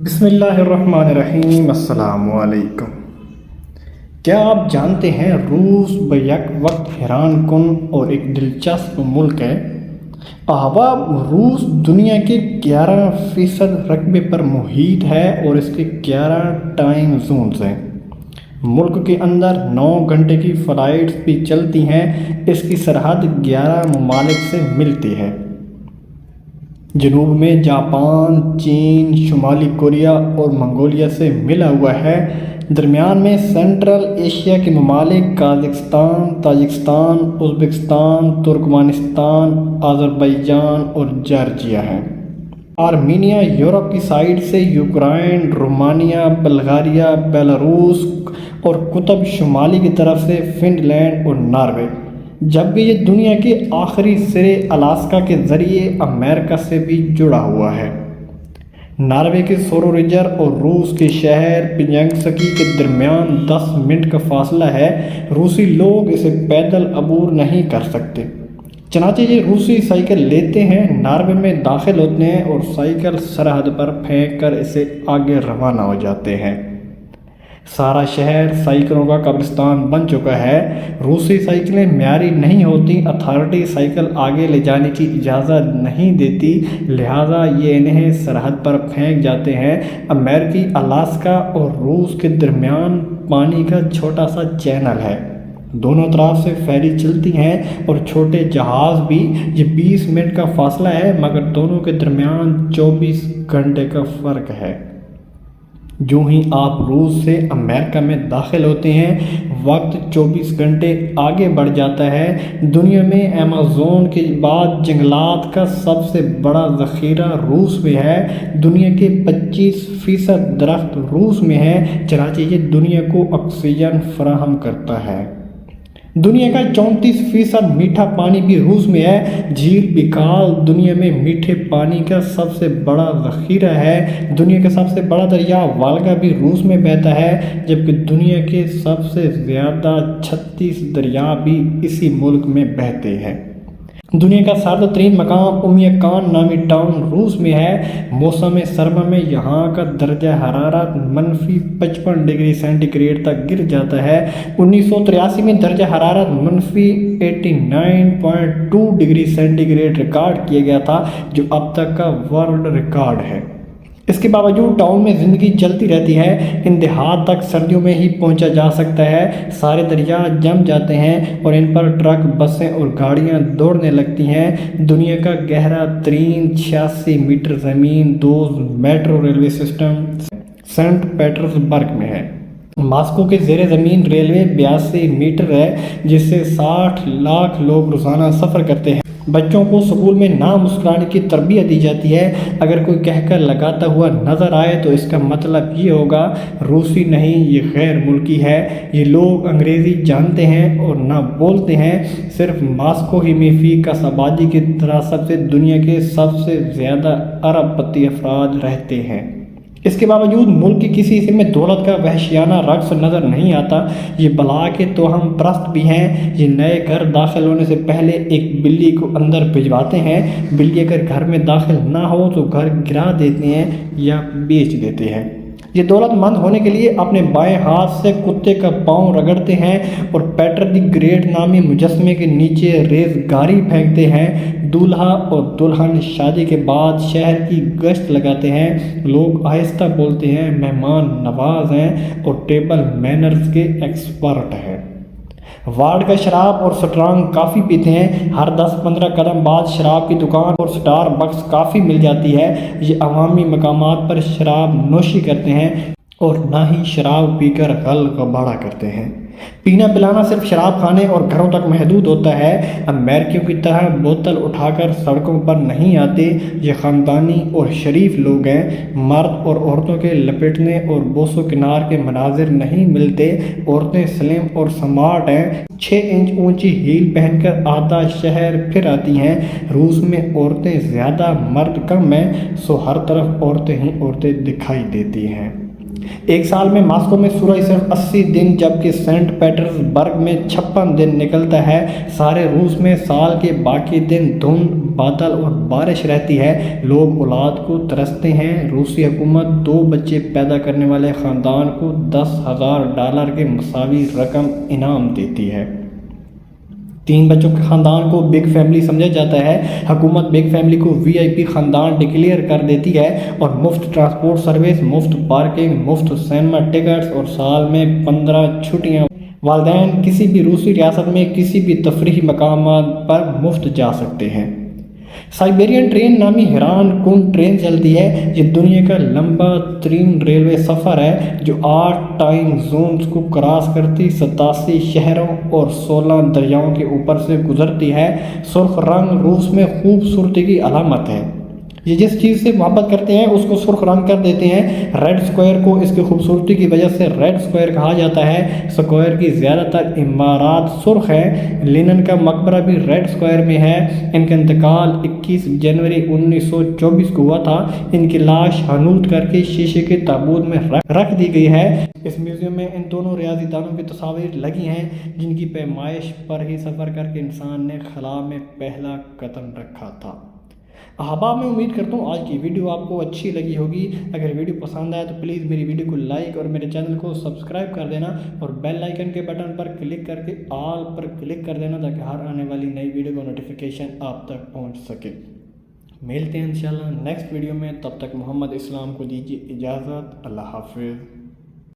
بسم اللہ الرحمن الرحیم۔ السلام علیکم۔ کیا آپ جانتے ہیں روس بیک وقت حیران کن اور ایک دلچسپ ملک ہے؟ احباب، روس دنیا کے 11% رقبے پر محیط ہے اور اس کے 11 ٹائم زونز ہیں۔ ملک کے اندر 9 گھنٹے کی فلائٹس بھی چلتی ہیں۔ اس کی سرحد 11 ممالک سے ملتی ہے۔ جنوب میں جاپان، چین، شمالی کوریا اور منگولیا سے ملا ہوا ہے۔ درمیان میں سینٹرل ایشیا کے ممالک Kazakhstan, Tajikistan, Uzbekistan, Turkmenistan, Azerbaijan اور جارجیا ہیں۔ آرمینیا یورپ کی سائڈ سے، یوکرائن، رومانیہ، بلغاریہ، بیلاروس اور قطب شمالی کی طرف سے فن لینڈ اور ناروے، جبکہ یہ دنیا کے آخری سرے الاسکا کے ذریعے امریکہ سے بھی جڑا ہوا ہے۔ ناروے کے سورورجر اور روس کے شہر پینجانگسکی کے درمیان 10 منٹ کا فاصلہ ہے۔ روسی لوگ اسے پیدل عبور نہیں کر سکتے، چنانچہ یہ روسی سائیکل لیتے ہیں، ناروے میں داخل ہوتے ہیں اور سائیکل سرحد پر پھینک کر اسے آگے روانہ ہو جاتے ہیں۔ سارا شہر سائیکلوں کا قبرستان بن چکا ہے۔ روسی سائیکلیں معیاری نہیں ہوتی، اتھارٹی سائیکل آگے لے جانے کی اجازت نہیں دیتی، لہٰذا یہ انہیں سرحد پر پھینک جاتے ہیں۔ امریکی الاسکا اور روس کے درمیان پانی کا چھوٹا سا چینل ہے، دونوں طرف سے فیری چلتی ہیں اور چھوٹے جہاز بھی۔ یہ 20 منٹ کا فاصلہ ہے، مگر دونوں کے درمیان 24 گھنٹے کا فرق ہے۔ جو ہی آپ روس سے امریکہ میں داخل ہوتے ہیں، وقت 24 گھنٹے آگے بڑھ جاتا ہے۔ دنیا میں ایمیزون کے بعد جنگلات کا سب سے بڑا ذخیرہ روس میں ہے۔ دنیا کے 25% درخت روس میں ہے، چنانچہ یہ دنیا کو آکسیجن فراہم کرتا ہے۔ دنیا کا 34% میٹھا پانی بھی روس میں ہے۔ جھیل بیکال دنیا میں میٹھے پانی کا سب سے بڑا ذخیرہ ہے۔ دنیا کا سب سے بڑا دریا والگا بھی روس میں بہتا ہے، جبکہ دنیا کے سب سے زیادہ 36 دریا بھی اسی ملک میں بہتے ہیں۔ دنیا کا سردہ ترین مقام امیاکان نامی ٹاؤن روس میں ہے۔ موسم سرما میں یہاں کا درجہ حرارت -55 ڈگری سینٹی گریڈ تک گر جاتا ہے۔ 1983 میں درجہ حرارت -89.2 ڈگری سینٹی گریڈ ریکارڈ کیا گیا تھا، جو اب تک کا ورلڈ ریکارڈ ہے۔ اس کے باوجود ٹاؤن میں زندگی چلتی رہتی ہے۔ ان دہات تک سردیوں میں ہی پہنچا جا سکتا ہے۔ سارے دریا جم جاتے ہیں اور ان پر ٹرک، بسیں اور گاڑیاں دوڑنے لگتی ہیں۔ دنیا کا گہرا ترین 86 میٹر زمین دوز metro railway system Saint Petersburg میں ہے۔ ماسکو کے زیر زمین ریلوے 82 میٹر ہے، جس سے 60 لاکھ لوگ روزانہ سفر کرتے ہیں۔ بچوں کو اسکول میں نہ مسکرانے کی تربیت دی جاتی ہے۔ اگر کوئی کہہ کر لگاتا ہوا نظر آئے تو اس کا مطلب یہ ہوگا روسی نہیں، یہ غیر ملکی ہے۔ یہ لوگ انگریزی جانتے ہیں اور نہ بولتے ہیں۔ صرف ماسکو ہی میں فی کس آبادی کی دراصل سے دنیا کے سب سے زیادہ ارب پتی افراد رہتے ہیں۔ اس کے باوجود ملک کے کسی حصے میں دولت کا وحشیانہ رقص نظر نہیں آتا۔ یہ بلا کے توہم پرست بھی ہیں۔ یہ نئے گھر داخل ہونے سے پہلے ایک بلی کو اندر بھجواتے ہیں۔ بلی اگر گھر میں داخل نہ ہو تو گھر گرا دیتے ہیں یا بیچ دیتے ہیں۔ یہ دولت مند ہونے کے لیے اپنے بائیں ہاتھ سے کتے کا پاؤں رگڑتے ہیں اور پیٹر دی گریٹ نامی مجسمے کے نیچے ریزگاری پھینکتے ہیں۔ دولہا اور دلہن شادی کے بعد شہر کی گشت لگاتے ہیں۔ لوگ آہستہ بولتے ہیں، مہمان نواز ہیں اور ٹیبل مینرز کے ایکسپرٹ ہیں۔ وارڈ کا شراب اور سٹرانگ کافی پیتے ہیں۔ ہر 10-15 قدم بعد شراب کی دکان اور سٹار بکس کافی مل جاتی ہے۔ یہ عوامی مقامات پر شراب نوشی کرتے ہیں اور نہ ہی شراب پی کر غل غبارہ کرتے ہیں۔ پینا پلانا صرف شراب خانے اور گھروں تک محدود ہوتا ہے۔ امریکیوں کی طرح بوتل اٹھا کر سڑکوں پر نہیں آتے۔ یہ خاندانی اور شریف لوگ ہیں۔ مرد اور عورتوں کے لپٹنے اور بوس و کنار کے مناظر نہیں ملتے۔ عورتیں سلم اور سمارٹ ہیں۔ 6 انچ اونچی ہیل پہن کر آدھا شہر پھر آتی ہیں۔ روس میں عورتیں زیادہ، مرد کم ہیں، سو ہر طرف عورتیں ہی عورتیں دکھائی دیتی ہیں۔ ایک سال میں ماسکو میں سورج صرف 80 دن جبکہ سینٹ پیٹرز برگ میں 56 دن نکلتا ہے۔ سارے روس میں سال کے باقی دن دھند، بادل اور بارش رہتی ہے۔ لوگ اولاد کو ترستے ہیں۔ روسی حکومت 2 بچے پیدا کرنے والے خاندان کو $10,000 کے مساوی رقم انعام دیتی ہے۔ 3 بچوں کے خاندان کو بگ فیملی سمجھا جاتا ہے۔ حکومت بگ فیملی کو VIP خاندان ڈکلیئر کر دیتی ہے اور مفت ٹرانسپورٹ سروس، مفت پارکنگ، مفت سینما ٹکٹس اور سال میں 15 چھٹیاں۔ والدین کسی بھی روسی ریاست میں کسی بھی تفریحی مقامات پر مفت جا سکتے ہیں۔ سائبیرین ٹرین نامی حیران کن ٹرین چلتی ہے۔ یہ دنیا کا لمبا ترین ریلوے سفر ہے جو 8 ٹائم زونز کو کراس کرتی 87 شہروں اور 16 دریاؤں کے اوپر سے گزرتی ہے۔ سرخ رنگ روس میں خوبصورتی کی علامت ہے۔ یہ جس چیز سے محبت کرتے ہیں اس کو سرخ رنگ کر دیتے ہیں۔ ریڈ اسکوائر کو اس کی خوبصورتی کی وجہ سے ریڈ اسکوائر کہا جاتا ہے۔ اسکوائر کی زیادہ تر عمارات سرخ ہیں۔ لینن کا مقبرہ بھی ریڈ اسکوائر میں ہے۔ ان کا انتقال 21 جنوری 1924 کو ہوا تھا۔ ان کی لاش حنوط کر کے شیشے کے تابوت میں رکھ دی گئی ہے۔ اس میوزیم میں ان دونوں ریاضی دانوں کی تصاویر لگی ہیں جن کی پیمائش پر ہی سفر کر کے انسان نے خلا میں پہلا قدم رکھا تھا۔ احباب، میں امید کرتا ہوں آج کی ویڈیو آپ کو اچھی لگی ہوگی۔ اگر ویڈیو پسند آئے تو پلیز میری ویڈیو کو لائک اور میرے چینل کو سبسکرائب کر دینا اور بیل آئیکن کے بٹن پر کلک کر کے آل پر کلک کر دینا تاکہ ہر آنے والی نئی ویڈیو کا نوٹیفیکیشن آپ تک پہنچ سکے۔ ملتے ہیں انشاءاللہ نیکسٹ ویڈیو میں، تب تک محمد اسلام کو دیجیے اجازت۔ اللہ حافظ۔